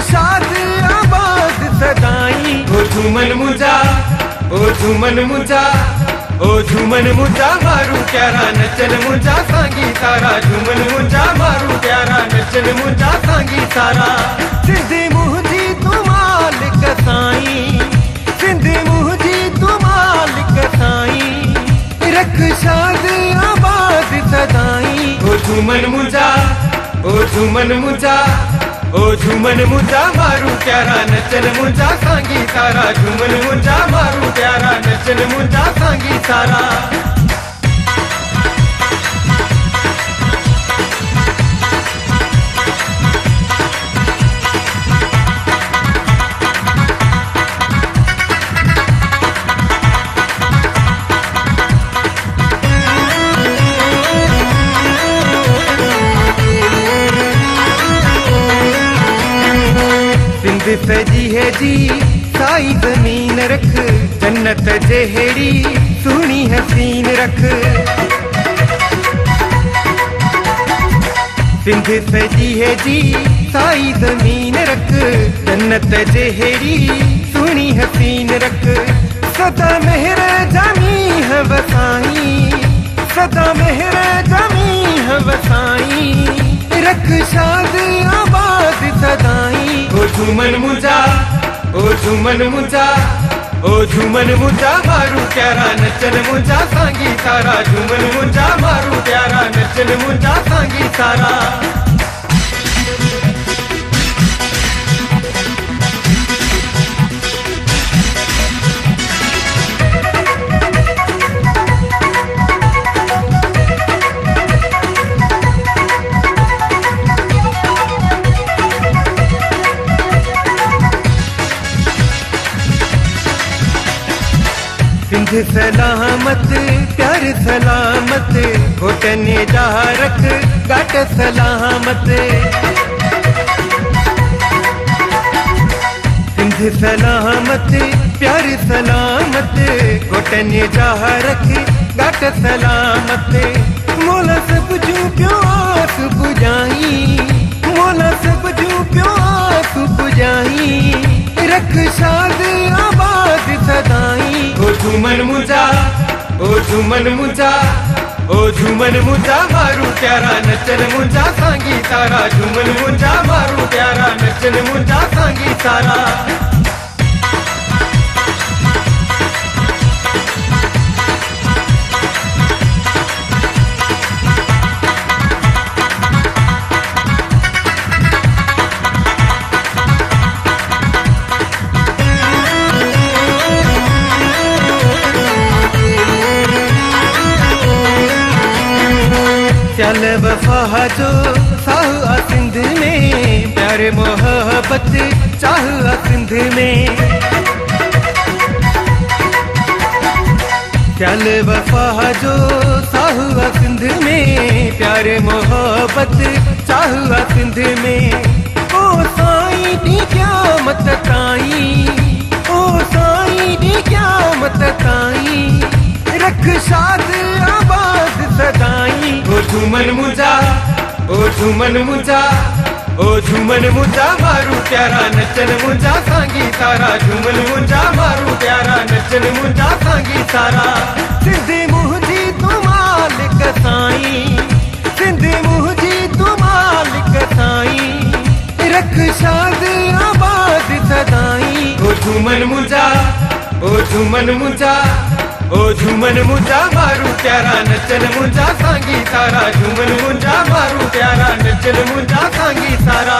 शाद आबाद सदाई। ओ झूमन मुंजा, ओ झूमन मुंजा, ओ झूमन मुंजा मारू प्यारा नचन मुंजा सांगी सारा। झूमन मुंजा मारू प्यारा नचन मुंजा सांगी सारा। सिंधी मुंजी तू मालिक साईं, सिंधी मुंजी तू मालिक साईं, रख शाद आबाद सदाई। ओ झूमन मुंजा, ओ झूमन मुंजा, ओ झूमन मुंजा मारू प्यारा नचन मुंजा सांगी सारा। झूमन मुंजा मारू प्यारा नचन मुंजा सांगी सारा। सिंध सजी है जी साई जमीन रख, जन्नत जहेड़ी सुनी हसीन रख। सिंध सजी है जी साई जमीन रख, जन्नत जहेड़ी सुनी हसीन रख। सदा मेहर जमी है वसाई, सदा मेहर जमी है वसाई, रख शाद आबाद सदाई। ओ झूमन मुंजा, ओ झूमन मुंजा, ओ झूमन मुंजा मारू प्यारा नचन मुंजा सांगी सारा। झूमन मुंजा मारू प्यारा नचन मुंजा सांगी सारा। सिंध सलामत प्यार सलामत, घोटन जा रख घाट सलामत। सिंध सलामत प्यार सलामत, घोटन जा रख घाट सलामत। मोला सब जू प्यो आस बुझाई, मोला सब जू प्यो आस बुझाई, रख शाद आबाद सदाई। ओ झूमन मुंजा, ओ झूमन मुंजा, ओ झूमन मुंजा मारू प्यारा नचन मुंजा सांगी सारा। झूमन मुंजा मारू प्यारा नचन मुंजा सांगी सारा। चल वफा जो साह सिंध में, प्यार मोहब्बत चाह सिंध में। चल वफा जो साह सिंध में, प्यार मोहब्बत चाह सिंध में। ओ साईं दी क़यामत ताईं, ओ साईं दी क़यामत ताईं, रख शाद आबाद सदाई। ओ झूमन मुंजा, ओ झूमन मुंजा, ओ झूमन मुंजा मारू प्यारा नचन मुंजा सांगी सारा। झूमन मुंजा मारू प्यारा नचन मुंजा सांगी सारा। सिंधी मुंजी तू मालिक साईं, सिंधी मुंजी तू मालिक साईं, रख शाद आबाद सदाई। ओ झूमन मुंजा, ओ झूमन मुंजा, ओ झूमन मुंजा मारू प्यारा नचन मुंजा सांगी सारा। झूमन मुंजा मारू प्यारा नचन मुंजा सांगी सारा।